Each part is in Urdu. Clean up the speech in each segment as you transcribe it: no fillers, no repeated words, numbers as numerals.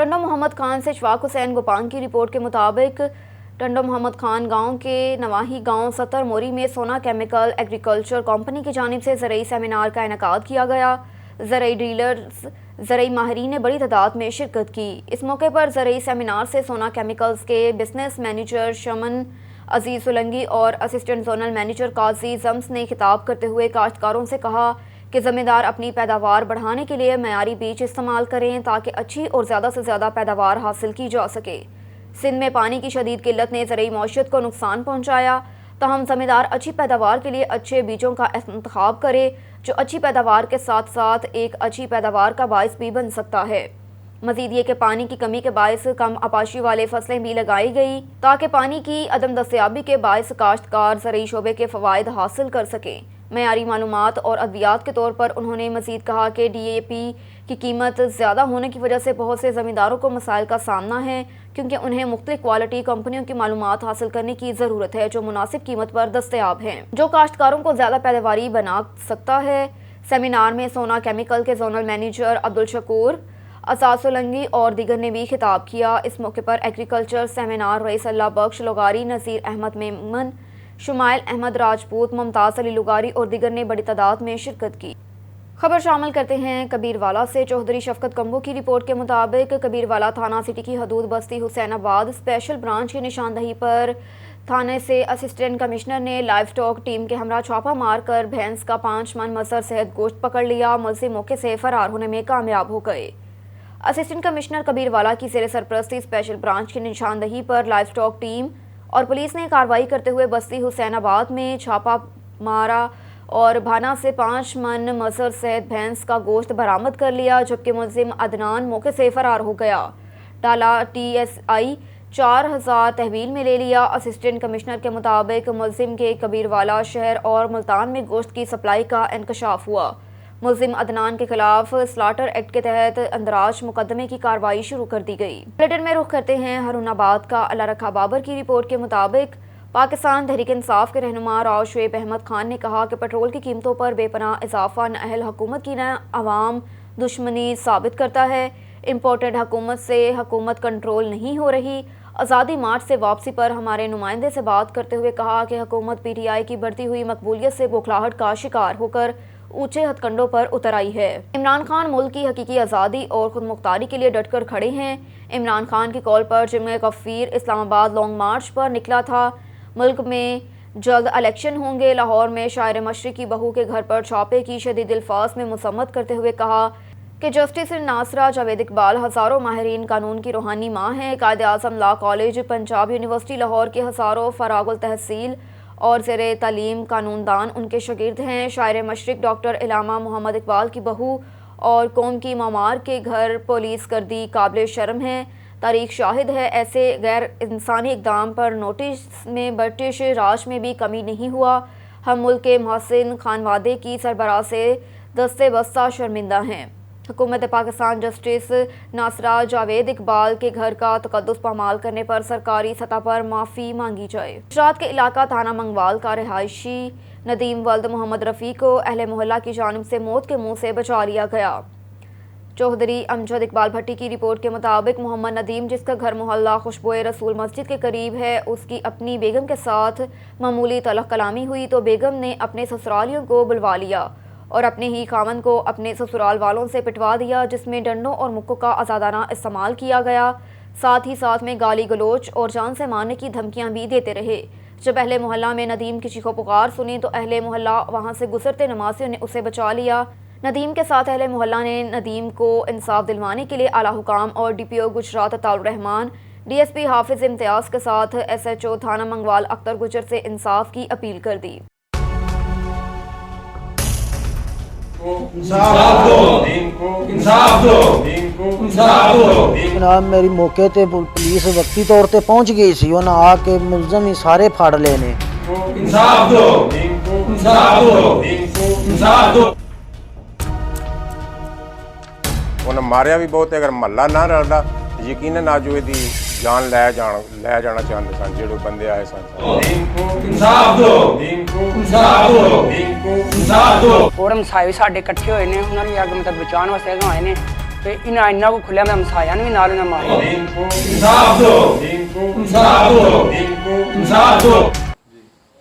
ٹنڈو محمد خان سے اشفاق حسین گوپان کی رپورٹ کے مطابق ٹنڈو محمد خان گاؤں کے نواحی گاؤں ستر موری میں سونا کیمیکل ایگریکلچر کمپنی کی جانب سے زرعی سیمینار کا انعقاد کیا گیا۔ زرعی ڈیلرز، زرعی ماہرین نے بڑی تعداد میں شرکت کی۔ اس موقع پر زرعی سیمینار سے سونا کیمیکلز کے بزنس مینیجر شمن عزیز سولنگی اور اسسٹنٹ زونل مینیجر قاضی زمس نے خطاب کرتے ہوئے کاشتکاروں سے کہا کہ زمیندار اپنی پیداوار بڑھانے کے لیے معیاری بیج استعمال کریں تاکہ اچھی اور زیادہ سے زیادہ پیداوار حاصل کی جا سکے۔ سندھ میں پانی کی شدید قلت نے زرعی معیشت کو نقصان پہنچایا، تاہم زمیندار اچھی پیداوار کے لیے اچھے بیجوں کا انتخاب کرے جو اچھی پیداوار کے ساتھ ساتھ ایک اچھی پیداوار کا باعث بھی بن سکتا ہے۔ مزید یہ کہ پانی کی کمی کے باعث کم آپاشی والے فصلیں بھی لگائی گئی تاکہ پانی کی عدم دستیابی کے باعث کاشتکار زرعی شعبے کے فوائد حاصل کر سکیں۔ معیاری معلومات اور ادویات کے طور پر انہوں نے مزید کہا کہ ڈی اے پی کی قیمت زیادہ ہونے کی وجہ سے بہت سے زمینداروں کو مسائل کا سامنا ہے کیونکہ انہیں مختلف کوالٹی کمپنیوں کی معلومات حاصل کرنے کی ضرورت ہے جو مناسب قیمت پر دستیاب ہیں، جو کاشتکاروں کو زیادہ پیداواری بنا سکتا ہے۔ سیمینار میں سونا کیمیکل کے زونل مینیجر عبدالشکور اساس سولنگی اور دیگر نے بھی خطاب کیا۔ اس موقع پر ایگریکلچر سیمینار رئیس اللہ بخش لغاری، نذیر احمد میمن، شمائل احمد راجپوت، ممتاز علی لغاری اور دیگر نے بڑی تعداد میں شرکت کی۔ خبر شامل کرتے ہیں کبیروالا سے۔ چوہدری شفقت کمبو کی رپورٹ کے مطابق کبیروالا تھانہ سٹی کی حدود بستی حسین آباد اسپیشل برانچ کی نشاندہی پر تھانے سے اسسٹنٹ کمشنر نے لائف اسٹاک ٹیم کے ہمراہ چھاپہ مار کر بھینس کا 5 من مضر صحت گوشت پکڑ لیا۔ ملزم موقع سے فرار ہونے میں کامیاب ہو گئے۔ اسسٹنٹ کمشنر کبیروالا کی زیر سرپرستی اسپیشل برانچ کی نشاندہی پر لائف اسٹاک ٹیم اور پولیس نے کارروائی کرتے ہوئے بستی حسین آباد میں چھاپہ مارا اور بھانا سے 5 من مضر صحت بھینس کا گوشت برآمد کر لیا، جبکہ ملزم عدنان موقع سے فرار ہو گیا۔ ڈالا ٹی ایس آئی 4000 تحویل میں لے لیا۔ اسسٹنٹ کمشنر کے مطابق ملزم کے کبیروالا شہر اور ملتان میں گوشت کی سپلائی کا انکشاف ہوا۔ ملزم عدنان کے خلاف سلاٹر ایکٹ کے تحت اندراج مقدمے کی کارروائی شروع کر دی گئی۔ بلیٹن میں رخ کرتے ہیں ہارون آباد کا۔ اللہ رکھا بابر کی رپورٹ کے مطابق پاکستان تحریک انصاف کے رہنما راؤ شعیب احمد خان نے کہا کہ پیٹرول کی قیمتوں پر بے پناہ اضافہ نہ اہل حکومت کی نہ عوام دشمنی ثابت کرتا ہے۔ امپورٹڈ حکومت سے حکومت کنٹرول نہیں ہو رہی۔ آزادی مارچ سے واپسی پر ہمارے نمائندے سے بات کرتے ہوئے کہا کہ حکومت پی ٹی آئی کی بڑھتی ہوئی مقبولیت سے بوکھلاہٹ کا شکار ہو کر اونچے ہتھ کنڈوں پر اتر آئی ہے۔ عمران خان ملک کی حقیقی آزادی اور خود مختاری کے لیے ڈٹ کر کھڑے ہیں۔ عمران خان کی کال پر جمعہ غفیر اسلام آباد لانگ مارچ پر نکلا تھا۔ ملک میں جلد الیکشن ہوں گے۔ لاہور میں شاعر مشرق کی بہو کے گھر پر چھاپے کی شدید الفاظ میں مذمت کرتے ہوئے کہا کہ جسٹس ناصرہ جاوید اقبال ہزاروں ماہرین قانون کی روحانی ماں ہیں۔ Quaid Azam law college Punjab university Lahore کے ہزاروں فراغ التحصیل اور زیر تعلیم قانون دان ان کے شاگرد ہیں۔ شاعر مشرق ڈاکٹر علامہ محمد اقبال کی بہو اور قوم کی معمار کے گھر پولیس گردی قابل شرم ہے۔ تاریخ شاہد ہے ایسے غیر انسانی اقدام پر نوٹس میں برٹش راج میں بھی کمی نہیں ہوا۔ ہم ملک کے محسن خانوادے کی سربراہ سے دستے بستہ شرمندہ ہیں۔ حکومت پاکستان جسٹس ناصرہ جاوید اقبال کے گھر کا تقدس پامال کرنے پر سرکاری سطح پر معافی مانگی جائے۔ گجرات کے علاقہ تھانہ منگوال کا رہائشی ندیم ولد محمد رفیع کو اہل محلہ کی جانب سے موت کے منہ سے بچا لیا گیا۔ چوہدری امجد اقبال بھٹی کی رپورٹ کے مطابق محمد ندیم، جس کا گھر محلہ خوشبوئے رسول مسجد کے قریب ہے، اس کی اپنی بیگم کے ساتھ معمولی تلخ کلامی ہوئی تو بیگم نے اپنے سسرالیوں کو بلوا لیا اور اپنے ہی خاوند کو اپنے سسرال والوں سے پٹوا دیا، جس میں ڈنڈوں اور مکوں کا آزادانہ استعمال کیا گیا۔ ساتھ ہی ساتھ میں گالی گلوچ اور جان سے مارنے کی دھمکیاں بھی دیتے رہے۔ جب اہل محلہ میں ندیم کی چیخو پکار سنی تو اہل محلہ وہاں سے گزرتے نمازیوں نے اسے بچا لیا۔ ندیم کے ساتھ اہل محلہ نے ندیم کو انصاف دلوانے کے لیے اعلیٰ حکام اور ڈی پی او گجرات عطاء الرحمان، ڈی ایس پی حافظ امتیاز کے ساتھ ایس ایچ او تھانہ منگوال اختر گجر سے انصاف کی اپیل کر دی۔ جناب میری موقع تے پولیس وقتی طور تے پہنچ گئی سی، انہاں آ کے ملزم ہی سارے پھڑ لے نے۔ انصاف دو، انصاف دو، انصاف دو۔ انہیں ماریا بھی بہت ہے، اگر محلہ نہ رلدا یقیناً اج وہ دی جان لے جانا چاہتے سن جڑے بندے آئے سن۔ انصاف دو، انصاف دو، انصاف دو۔ اور مسائل ساڈے اکٹھے ہوئے نے، انہاں دی اگ مطلب بچان واسطے آئے نے ਤੇ ਇਹਨਾਂ ਕੋ ਖੁੱਲਿਆ ਮੈਂ ਮਸਾਇਆ ਨੇ ਵੀ ਨਾਲ ਇਹਨਾਂ ਮਾਰਿਆ।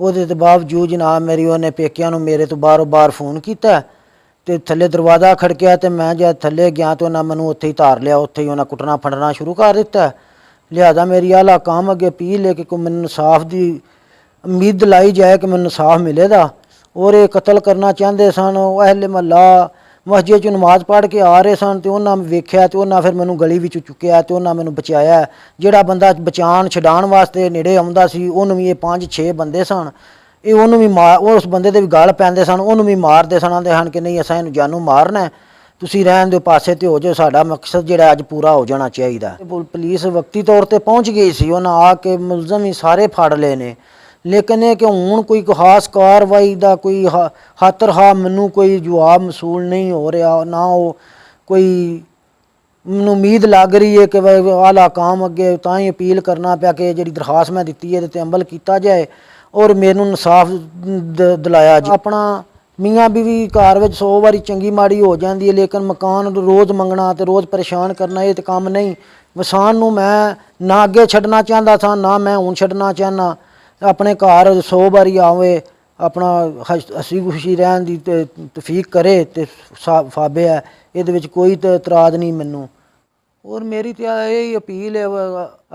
ਉਹਦੇ ਤੇ ਬਾਵਜੂਦ ਜਨਾਬ ਮੇਰੀ ਉਹਨੇ ਪੇਕਿਆਂ ਨੂੰ ਮੇਰੇ ਤੋਂ ਬਾਰ-ਬਾਰ ਫੋਨ ਕੀਤਾ ਤੇ ਥੱਲੇ ਦਰਵਾਜ਼ਾ ਖੜਕਿਆ ਤੇ ਮੈਂ ਜਦ ਥੱਲੇ ਗਿਆ ਤੇ ਉਹਨਾਂ ਮੈਨੂੰ ਉੱਥੇ ਹੀ ਧਾਰ ਲਿਆ। ਉੱਥੇ ਹੀ ਉਹਨਾਂ ਕੁੱਟਣਾ ਫੜਨਾ ਸ਼ੁਰੂ ਕਰ ਦਿੱਤਾ। ਲਿਹਾਜ਼ਾ ਮੇਰੀ ਆਲਾ ਕੰਮ ਅੱਗੇ ਪੀ ਲੈ ਕੇ ਕੋਈ ਮੈਨੂੰ ਇਨਸਾਫ ਦੀ ਉਮੀਦ ਲਾਈ ਜਾਏ ਕਿ ਮੈਨੂੰ ਇਨਸਾਫ ਮਿਲੇਗਾ। ਔਰ ਇਹ ਕਤਲ ਕਰਨਾ ਚਾਹੁੰਦੇ ਸਨ। ਉਹ ਅਹਿਲੇ ਮਹੱਲਾ ਮਸਜਿਦ 'ਚ ਨਮਾਜ਼ ਪੜ੍ਹ ਕੇ ਆ ਰਹੇ ਸਨ ਤੇ ਉਹਨਾਂ ਵੇਖਿਆ ਤੇ ਉਹਨਾਂ ਫਿਰ ਮੈਨੂੰ ਗਲੀ ਵਿੱਚ ਚੁੱਕਿਆ ਤੇ ਉਹਨਾਂ ਮੈਨੂੰ ਬਚਾਇਆ। ਜਿਹੜਾ ਬੰਦਾ ਬਚਾਉਣ ਛਡਾਉਣ ਵਾਸਤੇ ਨੇੜੇ ਆਉਂਦਾ ਸੀ ਉਹਨੂੰ ਵੀ ਇਹ 5-6 ਬੰਦੇ ਸਨ, ਇਹ ਉਹਨੂੰ ਵੀ ਉਸ ਬੰਦੇ ਦੇ ਵੀ ਗਲ ਪੈਂਦੇ ਸਨ, ਉਹਨੂੰ ਵੀ ਮਾਰਦੇ ਸਨ। ਆਂਦੇ ਹਨ ਕਿ ਨਹੀਂ ਅਸਾਂ ਇਹਨੂੰ ਜਾਨੋਂ ਮਾਰਨਾ, ਤੁਸੀਂ ਰਹਿਣ ਦਿਓ ਪਾਸੇ ਤੇ ਹੋ ਜਾਓ, ਸਾਡਾ ਮਕਸਦ ਜਿਹੜਾ ਅੱਜ ਪੂਰਾ ਹੋ ਜਾਣਾ ਚਾਹੀਦਾ। ਪੁਲਿਸ ਵਕਤੀ ਤੌਰ ਤੇ ਪਹੁੰਚ ਗਈ ਸੀ, ਉਹਨਾਂ ਆ ਕੇ ਮੁਲਜ਼ਮ ਹੀ ਸਾਰੇ ਫੜ ਲਏ ਨੇ। ਲੇਕਿਨ ਇਹ ਕਿ ਹੁਣ ਕੋਈ ਖਾਸ ਕਾਰਵਾਈ ਦਾ ਕੋਈ ਖਾਤਰਹਾ ਮੈਨੂੰ ਕੋਈ ਜਵਾਬ ਮਸੂਲ ਨਹੀਂ ਹੋ ਰਿਹਾ, ਨਾ ਉਹ ਕੋਈ ਮੈਨੂੰ ਉਮੀਦ ਲੱਗ ਰਹੀ ਹੈ ਕਿ ਆਲਾ ਕਾਮ ਅੱਗੇ ਤਾਂ ਹੀ ਅਪੀਲ ਕਰਨਾ ਪਿਆ ਕਿ ਜਿਹੜੀ ਦਰਖਾਸਤ ਮੈਂ ਦਿੱਤੀ ਹੈ ਇਹਦੇ 'ਤੇ ਅਮਲ ਕੀਤਾ ਜਾਏ ਔਰ ਮੈਨੂੰ ਇਨਸਾਫ ਦਿਲਾਇਆ ਜੀ। ਆਪਣਾ ਮੀਆਂ ਬੀਵੀ ਘਰ ਵਿੱਚ 100 ਵਾਰੀ ਚੰਗੀ ਮਾੜੀ ਹੋ ਜਾਂਦੀ ਹੈ, ਲੇਕਿਨ ਮਕਾਨ ਰੋਜ਼ ਮੰਗਣਾ ਤੇ ਰੋਜ਼ ਪਰੇਸ਼ਾਨ ਕਰਨਾ ਇਹ ਤਾਂ ਕੰਮ ਨਹੀਂ। ਵਸਾਨ ਨੂੰ ਮੈਂ ਨਾ ਅੱਗੇ ਛੱਡਣਾ ਚਾਹੁੰਦਾ ਸਾਂ, ਨਾ ਮੈਂ ਹੁਣ ਛੱਡਣਾ ਚਾਹੁੰਦਾ। ਆਪਣੇ ਘਰ 100 ਵਾਰੀ ਆਵੇ, ਆਪਣਾ ਹੱਸੀ ਖੁਸ਼ੀ ਰਹਿਣ ਦੀ ਤੌਫੀਕ ਕਰੇ ਤੇ ਫਾਬੇ ਹੈ, ਇਹਦੇ ਵਿੱਚ ਕੋਈ ਇਤਰਾਜ਼ ਨਹੀਂ ਮੈਨੂੰ। ਔਰ ਮੇਰੀ ਤਾਂ ਇਹ ਅਪੀਲ ਹੈ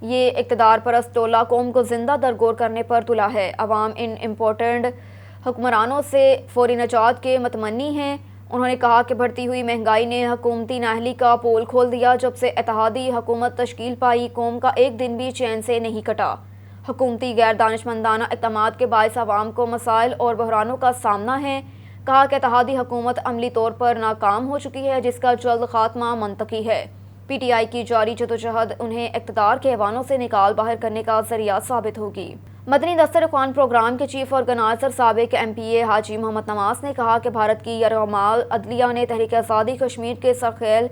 یہ اقتدار پرست ٹولہ قوم کو زندہ درگور کرنے پر تلا ہے۔ عوام ان امپورٹنٹ حکمرانوں سے فوری نجات کے متمنی ہیں۔ انہوں نے کہا کہ بڑھتی ہوئی مہنگائی نے حکومتی نااہلی کا پول کھول دیا۔ جب سے اتحادی حکومت تشکیل پائی، قوم کا ایک دن بھی چین سے نہیں کٹا۔ حکومتی غیر دانشمندانہ اقدامات کے باعث عوام کو مسائل اور بحرانوں کا سامنا ہے۔ کہا کہ اتحادی حکومت عملی طور پر ناکام ہو چکی ہے، جس کا جلد خاتمہ منطقی ہے۔ پی ٹی آئی کی جاری جدوجہد انہیں اقتدار کے ایوانوں سے نکال باہر کرنے کا ذریعہ ثابت ہوگی۔ مدنی دستر اخوان پروگرام کے چیف آرگنائزر سابق ایم پی اے حاجی محمد نواز نے کہا کہ بھارت کی یرغمال عدلیہ نے تحریک آزادی کشمیر کے سرخیل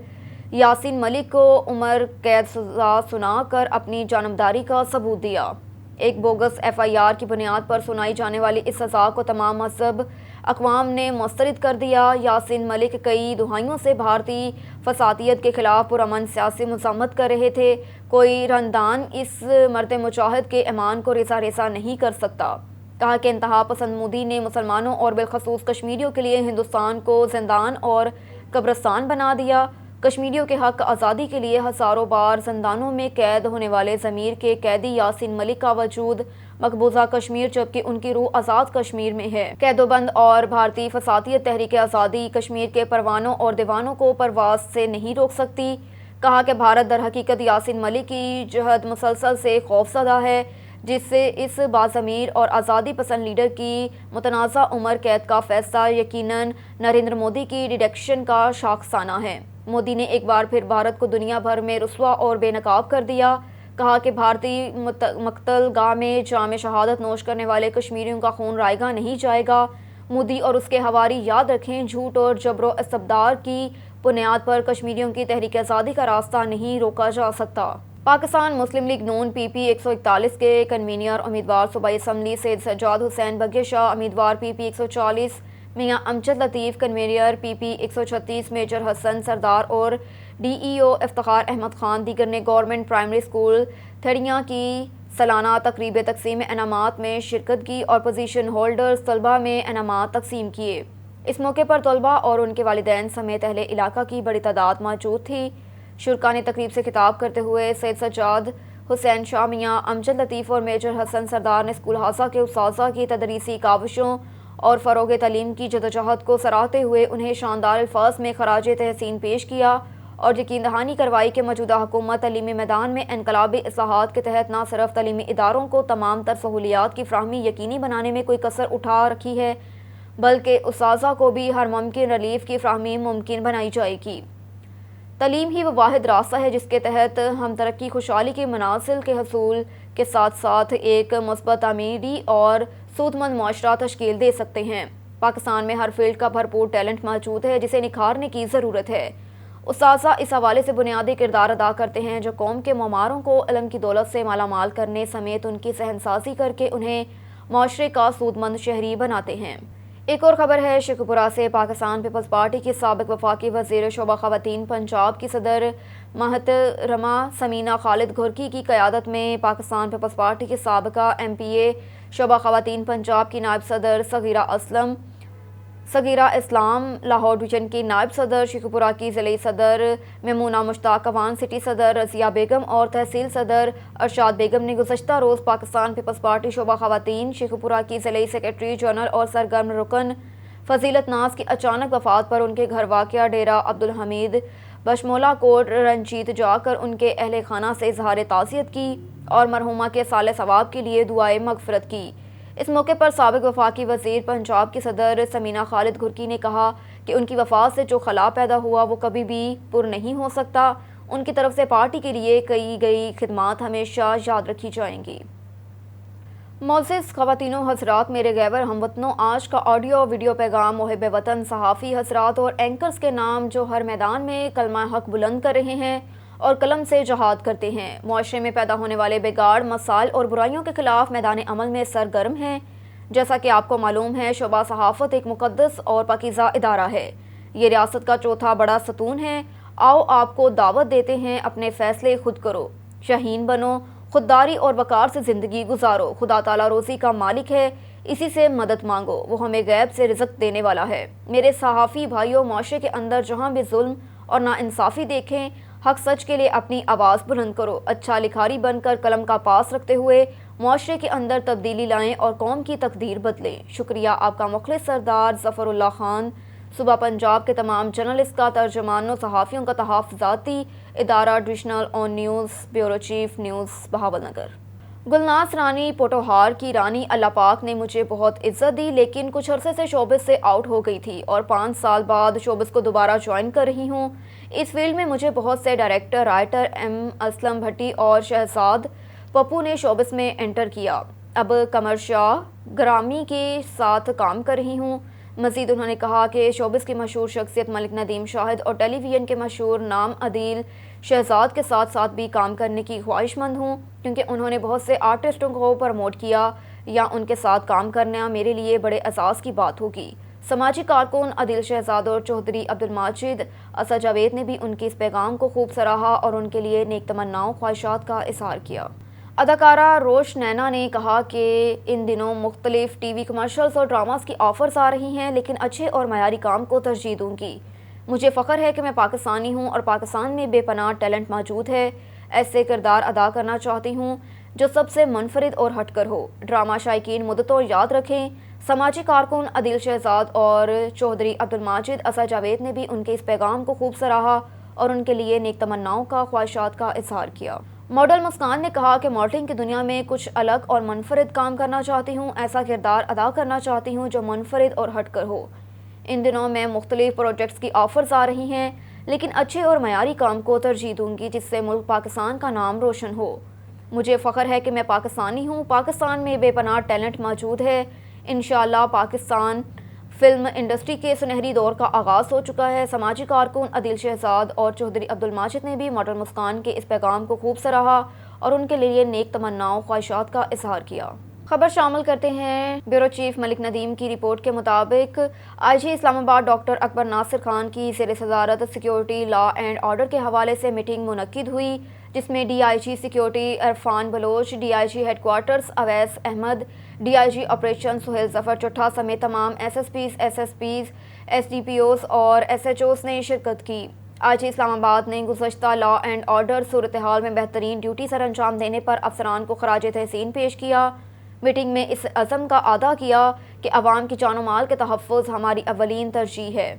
یاسین ملک کو عمر قید سزا سنا کر اپنی جانبداری کا ثبوت دیا۔ ایک بوگس ایف آئی آر کی بنیاد پر سنائی جانے والی اس سزا کو تمام مذہب اقوام نے مسترد کر دیا۔ یاسین ملک کئی دہائیوں سے بھارتی فسادیت کے خلاف پرامن سیاسی مزاحمت کر رہے تھے۔ کوئی رندان اس مرد مجاہد کے ایمان کو ریزہ ریزہ نہیں کر سکتا۔ کہا کہ انتہا پسند مودی نے مسلمانوں اور بالخصوص کشمیریوں کے لیے ہندوستان کو زندان اور قبرستان بنا دیا۔ کشمیریوں کے حق آزادی کے لیے ہزاروں بار زندانوں میں قید ہونے والے ضمیر کے قیدی یاسین ملک کا وجود مقبوضہ کشمیر جبکہ ان کی روح آزاد کشمیر میں ہے۔ قید و بند اور بھارتی فسادیت تحریک آزادی کشمیر کے پروانوں اور دیوانوں کو پرواز سے نہیں روک سکتی۔ کہا کہ بھارت در حقیقت یاسین ملک کی جہد مسلسل سے خوفزدہ ہے، جس سے اس باضمیر اور آزادی پسند لیڈر کی متنازع عمر قید کا فیصلہ یقیناً نریندر مودی کی ڈیڈکشن کا شاخسانہ ہے۔ مودی نے ایک بار پھر بھارت کو دنیا بھر میں رسوا اور بے نقاب کر دیا۔ کہا کہ بھارتی مقتل گاہ میں جام شہادت نوش کرنے والے کشمیریوں کا خون رائیگاں نہیں جائے گا۔ مودی اور اس کے حواری یاد رکھیں، جھوٹ اور جبر و استبداد کی بنیاد پر کشمیریوں کی تحریک آزادی کا راستہ نہیں روکا جا سکتا۔ پاکستان مسلم لیگ نون پی پی 141 کے کنوینر امیدوار صوبائی اسمبلی سید سجاد حسین بگے شاہ، امیدوار پی پی 140 میاں امجد لطیف، کنوینر پی پی 136 میجر حسن سردار اور ڈی ای او افتخار احمد خان دیگر نے گورنمنٹ پرائمری اسکول تھڑیاں کی سالانہ تقریب تقسیم انعامات میں شرکت کی اور پوزیشن ہولڈرز طلبہ میں انعامات تقسیم کیے۔ اس موقع پر طلبہ اور ان کے والدین سمیت اہل علاقہ کی بڑی تعداد موجود تھی۔ شرکاء نے تقریب سے خطاب کرتے ہوئے سید سجاد حسین شاہ، میاں امجد لطیف اور میجر حسن سردار نے اسکول ہاسا کے اساتذہ کی تدریسی کاوشوں اور فروغ تعلیم کی جدوجہد کو سراہتے ہوئے انہیں شاندار الفاظ میں خراج تحسین پیش کیا اور یقین دہانی کروائی کہ موجودہ حکومت تعلیمی میدان میں انقلابی اصلاحات کے تحت نہ صرف تعلیمی اداروں کو تمام تر سہولیات کی فراہمی یقینی بنانے میں کوئی کسر اٹھا رکھی ہے، بلکہ اساتذہ کو بھی ہر ممکن ریلیف کی فراہمی ممکن بنائی جائے گی۔ تعلیم ہی وہ واحد راستہ ہے جس کے تحت ہم ترقی خوشحالی کے منازل کے حصول کے ساتھ ساتھ ایک مثبت تعمیری اور سودمند معاشرہ تشکیل دے سکتے ہیں۔ پاکستان میں ہر فیلڈ کا بھرپور ٹیلنٹ موجود ہے جسے نکھارنے کی ضرورت ہے۔ اساتذہ اس حوالے سے بنیادی کردار ادا کرتے ہیں جو قوم کے معماروں کو علم کی دولت سے مالا مال کرنے سمیت ان کی ذہن سازی کر کے انہیں معاشرے کا سودمند شہری بناتے ہیں۔ ایک اور خبر ہے شیخوپورہ سے۔ پاکستان پیپلز پارٹی کی سابق وفاقی وزیر شعبہ خواتین پنجاب کی صدر محترمہ ثمینہ خالد گھرکی کی قیادت میں پاکستان پیپلز پارٹی کی سابقہ ایم پی اے شعبہ خواتین پنجاب کی نائب صدر صغیرہ اسلام، لاہور ڈویژن کی نائب صدر، شیخوپورہ کی ضلعی صدر میمونہ مشتاق اوان، سٹی صدر رضیہ بیگم اور تحصیل صدر ارشاد بیگم نے گزشتہ روز پاکستان پیپلز پارٹی شعبہ خواتین شیخوپورہ کی ضلعی سیکرٹری جنرل اور سرگرم رکن فضیلت ناز کی اچانک وفات پر ان کے گھر واقع ڈیرہ عبدالحمید بشمولہ کوٹ رنجیت جا کر ان کے اہل خانہ سے اظہار تعزیت کی اور مرحومہ کے صالح ثواب کے لیے دعائے مغفرت کی۔ اس موقع پر سابق وفاقی وزیر پنجاب کی صدر ثمینہ خالد گھرکی نے کہا کہ ان کی وفات سے جو خلا پیدا ہوا وہ کبھی بھی پر نہیں ہو سکتا۔ ان کی طرف سے پارٹی کے لیے کی گئی خدمات ہمیشہ یاد رکھی جائیں گی۔ معزز خواتینوں حضرات، میرے غیور ہم وطنوں، آج کا آڈیو ویڈیو پیغام محب وطن صحافی حضرات اور اینکرز کے نام جو ہر میدان میں کلمہ حق بلند کر رہے ہیں اور قلم سے جہاد کرتے ہیں، معاشرے میں پیدا ہونے والے بگاڑ، مسائل اور برائیوں کے خلاف میدان عمل میں سرگرم ہیں۔ جیسا کہ آپ کو معلوم ہے، شعبہ صحافت ایک مقدس اور پاکیزہ ادارہ ہے۔ یہ ریاست کا چوتھا بڑا ستون ہے۔ آؤ آپ کو دعوت دیتے ہیں، اپنے فیصلے خود کرو، شاہین بنو، خودداری اور وقار سے زندگی گزارو۔ خدا تعالیٰ روزی کا مالک ہے، اسی سے مدد مانگو، وہ ہمیں غیب سے رزق دینے والا ہے۔ میرے صحافی بھائیوں، معاشرے کے اندر جہاں بھی ظلم اور ناانصافی دیکھیں، حق سچ کے لیے اپنی آواز بلند کرو، اچھا لکھاری بن کر قلم کا پاس رکھتے ہوئے معاشرے کے اندر تبدیلی لائیں اور قوم کی تقدیر بدلیں۔ شکریہ آپ کا مخلص سردار ظفر اللہ خان۔ صوبہ پنجاب کے تمام جرنلسٹ کا ترجمانوں صحافیوں کا تحفظاتی ادارہ divisional on news, bureau chief news, Bahawalnagar. Gulnaz Rani Potohar کی رانی اللہ پاک نے مجھے بہت عزت دی، لیکن کچھ عرصے سے شوبز سے آؤٹ ہو گئی تھی اور 5 سال بعد شوبز کو دوبارہ جوائن کر رہی ہوں۔ اس فیلڈ میں مجھے بہت سے ڈائریکٹر، رائٹر اسلم بھٹی اور شہزاد پپو نے شوبز میں انٹر کیا۔ اب قمر شاہ گرامی کے ساتھ کام کر رہی ہوں۔ مزید انہوں نے کہا کہ شوبز کی مشہور شخصیت ملک ندیم شاہد اور ٹیلی ویژن کے مشہور نام عدیل شہزاد کے ساتھ بھی کام کرنے کی خواہش مند ہوں، کیونکہ انہوں نے بہت سے آرٹسٹوں کو پروموٹ کیا یا ان کے ساتھ کام کرنا میرے لیے بڑے اعزاز کی بات ہوگی۔ سماجی کارکن عدیل شہزاد اور چودھری عبدالماجد اسد جاوید نے بھی ان کی اس پیغام کو خوب سراہا اور ان کے لیے نیک تمناؤں خواہشات کا اظہار کیا۔ اداکارہ روش نینا نے کہا کہ ان دنوں مختلف ٹی وی کمرشلز اور ڈراماز کی آفرز آ رہی ہیں، لیکن اچھے اور معیاری کام کو ترجیح دوں گی۔ مجھے فخر ہے کہ میں پاکستانی ہوں اور پاکستان میں بے پناہ ٹیلنٹ موجود ہے۔ ایسے کردار ادا کرنا چاہتی ہوں جو سب سے منفرد اور ہٹ کر ہو۔ ڈرامہ شائقین مدتوں یاد رکھیں۔ سماجی کارکن عدیل شہزاد اور چودھری عبدالماجد اسد جاوید نے بھی ان کے اس پیغام کو خوب سراہا اور ان کے لیے نیک تمناؤں کا خواہشات کا اظہار کیا۔ ماڈل مسکان نے کہا کہ ماڈلنگ کی دنیا میں کچھ الگ اور منفرد کام کرنا چاہتی ہوں، ایسا کردار ادا کرنا چاہتی ہوں جو منفرد اور ہٹ کر ہو۔ ان دنوں میں مختلف پروجیکٹس کی آفرز آ رہی ہیں، لیکن اچھے اور معیاری کام کو ترجیح دوں گی جس سے ملک پاکستان کا نام روشن ہو۔ مجھے فخر ہے کہ میں پاکستانی ہوں، پاکستان میں بے پناہ ٹیلنٹ موجود ہے۔ انشاءاللہ پاکستان فلم انڈسٹری کے سنہری دور کا آغاز ہو چکا ہے۔ سماجی کارکن عدیل شہزاد اور چودھری عبدالماجد نے بھی ماڈل مسکان کے اس پیغام کو خوب سراہا اور ان کے لیے نیک تمناؤں خواہشات کا اظہار کیا۔ خبر شامل کرتے ہیں بیورو چیف ملک ندیم کی رپورٹ کے مطابق آئی جی اسلام آباد ڈاکٹر اکبر ناصر خان کی زیر صدارت سیکیورٹی لا اینڈ آرڈر کے حوالے سے میٹنگ منعقد ہوئی، جس میں D I G security Irfan Baloch, D I G headquarters Awais Ahmed, D I G operation Sohail Zafar Chattha سمیت تمام S S Ps, S D P Os اور ایس ایچ اوز نے شرکت کی۔ آئی جی اسلام آباد نے گزشتہ لا اینڈ آرڈر صورتحال میں بہترین ڈیوٹی سر انجام دینے پر افسران کو خراج تحسین پیش کیا۔ میٹنگ میں اس عزم کا اعادہ کیا کہ عوام کی جان و مال کے تحفظ ہماری اولین ترجیح ہے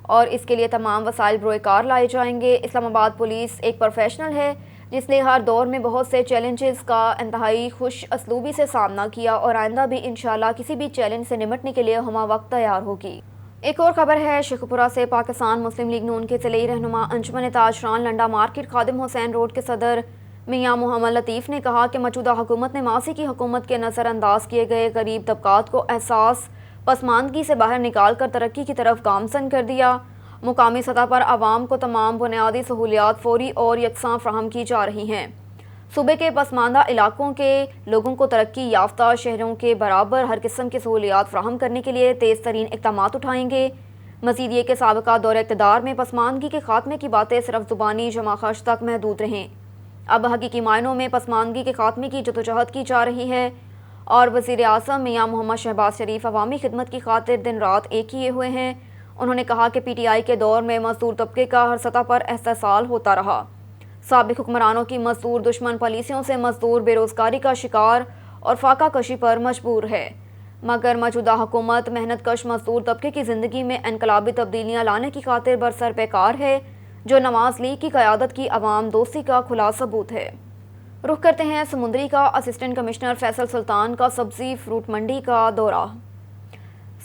اور اس کے لیے تمام وسائل بروئے کار لائے جائیں گے۔ اسلام آباد پولیس ایک پروفیشنل ہے جس نے ہر دور میں بہت سے چیلنجز کا انتہائی خوش اسلوبی سے سامنا کیا اور آئندہ بھی انشاءاللہ کسی بھی چیلنج سے نمٹنے کے لیے ہمہ وقت تیار ہوگی۔ ایک اور خبر ہے شیخوپورہ سے پاکستان مسلم لیگ نون کے ضلعی رہنما انجمن تاجران Linda market Khadim Hussain road کے صدر میاں محمد لطیف نے کہا کہ موجودہ حکومت نے ماضی کی حکومت کے نظر انداز کیے گئے غریب طبقات کو احساس پسماندگی سے باہر نکال کر ترقی کی طرف گامزن کر دیا۔ مقامی سطح پر عوام کو تمام بنیادی سہولیات فوری اور یکساں فراہم کی جا رہی ہیں۔ صوبے کے پسماندہ علاقوں کے لوگوں کو ترقی یافتہ شہروں کے برابر ہر قسم کی سہولیات فراہم کرنے کے لیے تیز ترین اقدامات اٹھائیں گے۔ مزید یہ کہ سابقہ دور اقتدار میں پسماندگی کے خاتمے کی باتیں صرف زبانی جمع خرچ تک محدود رہیں، اب حقیقی معنوں میں پسماندگی کے خاتمے کی جدوجہد کی جا رہی ہے اور وزیر اعظم میاں محمد شہباز شریف عوامی خدمت کی خاطر دن رات ایک کیے ہوئے ہیں۔ انہوں نے کہا کہ پی ٹی آئی کے دور میں مزدور طبقے کا ہر سطح پر استحصال ہوتا رہا۔ سابق حکمرانوں کی مزدور دشمن پالیسیوں سے مزدور بے روزگاری کا شکار اور فاقہ کشی پر مجبور ہے، مگر موجودہ حکومت محنت کش مزدور طبقے کی زندگی میں انقلابی تبدیلیاں لانے کی خاطر برسر پیکار ہے، جو نواز لیگ کی قیادت کی عوام دوستی کا کھلا ثبوت ہے۔ رخ کرتے ہیں سمندری کا۔ اسسٹنٹ کمشنر فیصل سلطان کا سبزی فروٹ منڈی کا دورہ۔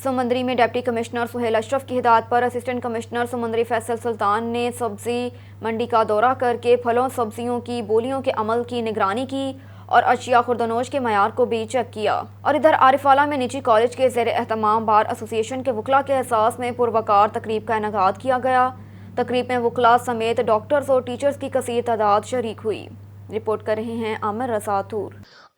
سمندری میں ڈپٹی کمشنر سہیل اشرف کی ہدایت پر اسسٹنٹ کمشنر سمندری فیصل سلطان نے سبزی منڈی کا دورہ کر کے پھلوں سبزیوں کی بولیوں کے عمل کی نگرانی کی اور اشیاء خوردنوش کے معیار کو بھی چیک کیا۔ اور ادھر عارف والا میں نجی کالج کے زیر اہتمام بار ایسوسی ایشن کے وکلاء کے احساس میں پروقار تقریب کا انعقاد کیا گیا۔ تقریب میں وکلاء سمیت ڈاکٹرز اور ٹیچرز کی کثیر تعداد شریک ہوئی۔ رپورٹ کر رہے ہیں عامر رضا تور۔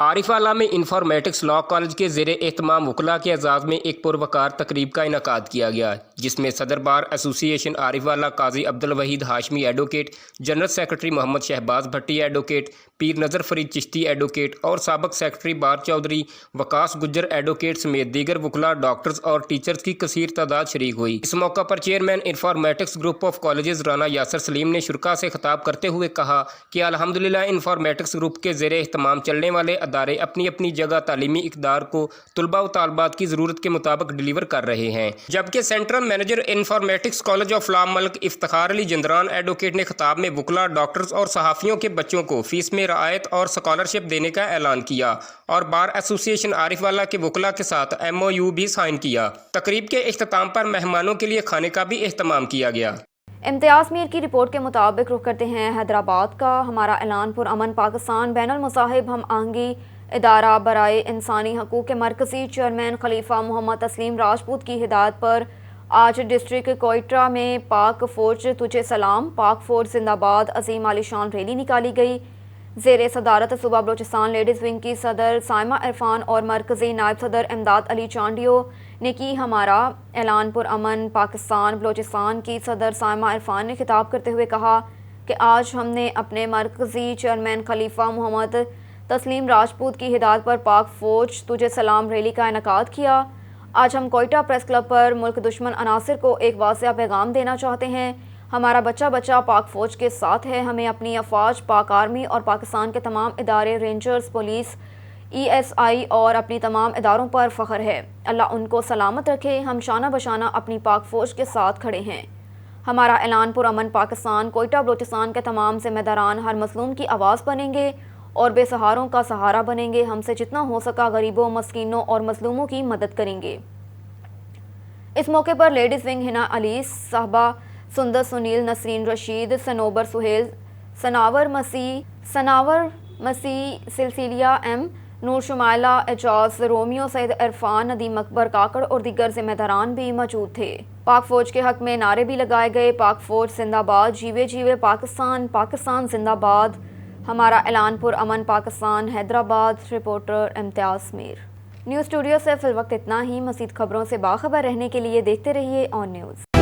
عارف والا میں انفارمیٹکس لاء کالج کے زیر اہتمام وکلاء کے اعزاز میں ایک پروقار تقریب کا انعقاد کیا گیا، جس میں صدر بار ایسوسی ایشن Arifwala Qazi Abdul Waheed Hashmi advocate, general secretary Muhammad Shahbaz Bhatti advocate, Pir Nazar Farid Chishti advocate اور سابق secretary bar Chaudhry Vikas Gujjar advocate سمیت دیگر وکلاء، ڈاکٹرز اور ٹیچرز کی کثیر تعداد شریک ہوئی۔ اس موقع پر chairman informatics group of colleges Rana Yasir Saleem نے شرکاء سے خطاب کرتے ہوئے کہا کہ الحمدللہ انفارمیٹکس گروپ کے زیر اہتمام چلنے والے ادارے اپنی اپنی جگہ تعلیمی اقدار کو طلباء و طالبات کی ضرورت کے مطابق ڈیلیور کر رہے ہیں، جبکہ central manager informatics college of law Malik Iftikhar Ali Jandran advocate نے خطاب میں وکلاء، ڈاکٹرز اور صحافیوں کے بچوں کو فیس میں رعایت اور اسکالرشپ دینے کا اعلان کیا اور بار ایسوسی ایشن عارف والا کے وکلاء کے ساتھ MOU بھی سائن کیا۔ تقریب کے اختتام پر مہمانوں کے لیے کھانے کا بھی اہتمام کیا گیا۔ امتیاز میر کی رپورٹ کے مطابق رخ کرتے ہیں حیدرآباد کا۔ ہمارا اعلان پر امن پاکستان بین المصاحب ہم آہنگی ادارہ برائے انسانی حقوق کے مرکزی چیئرمین خلیفہ محمد تسلیم راجپوت کی ہدایت پر آج ڈسٹرکٹ کوئٹہ میں پاک فوج تجھے سلام، پاک فوج زندہ باد عظیم عالیشان ریلی نکالی گئی۔ زیر صدارت صوبہ بلوچستان لیڈیز ونگ کی صدر سائمہ عرفان اور مرکزی نائب صدر امداد علی چانڈیو نے کی ہمارا اعلان پر امن پاکستان بلوچستان کی صدر سائمہ عرفان نے خطاب کرتے ہوئے کہا کہ آج ہم نے اپنے مرکزی چیئرمین خلیفہ محمد تسلیم راجپوت کی ہدایت پر پاک فوج تجھے سلام ریلی کا انعقاد کیا۔ آج ہم کوئٹہ پریس کلب پر ملک دشمن عناصر کو ایک واضح پیغام دینا چاہتے ہیں۔ ہمارا بچہ بچہ پاک فوج کے ساتھ ہے۔ ہمیں اپنی افواج، پاک آرمی اور پاکستان کے تمام ادارے، رینجرز، پولیس، ESI اور اپنی تمام اداروں پر فخر ہے۔ اللہ ان کو سلامت رکھے۔ ہم شانہ بشانہ اپنی پاک فوج کے ساتھ کھڑے ہیں۔ ہمارا اعلان پر امن پاکستان کوئٹہ بلوچستان کے تمام ذمہ داران ہر مظلوم کی آواز بنیں گے اور بے سہاروں کا سہارا بنیں گے۔ ہم سے جتنا ہو سکا غریبوں، مسکینوں اور مظلوموں کی مدد کریں گے۔ اس موقع پر لیڈیز ونگ ہنا علی صاحبہ، سندر سنیل، نسرین رشید، سنوبر سہیل، سناور مسیح، سلسلیہ M، نور شمائلہ، اعجاز، رومیو، سید عرفان، ندیم اکبر کاکڑ اور دیگر ذمہ داران بھی موجود تھے۔ پاک فوج کے حق میں نعرے بھی لگائے گئے۔ پاک فوج زندہ باد، جیوے جیوے پاکستان، پاکستان زندہ باد۔ ہمارا اعلان پر امن پاکستان حیدرآباد۔ رپورٹر امتیاز میر۔ نیوز اسٹوڈیو سے فی الوقت اتنا ہی۔ مزید خبروں سے باخبر رہنے کے لیے دیکھتے رہیے آن نیوز۔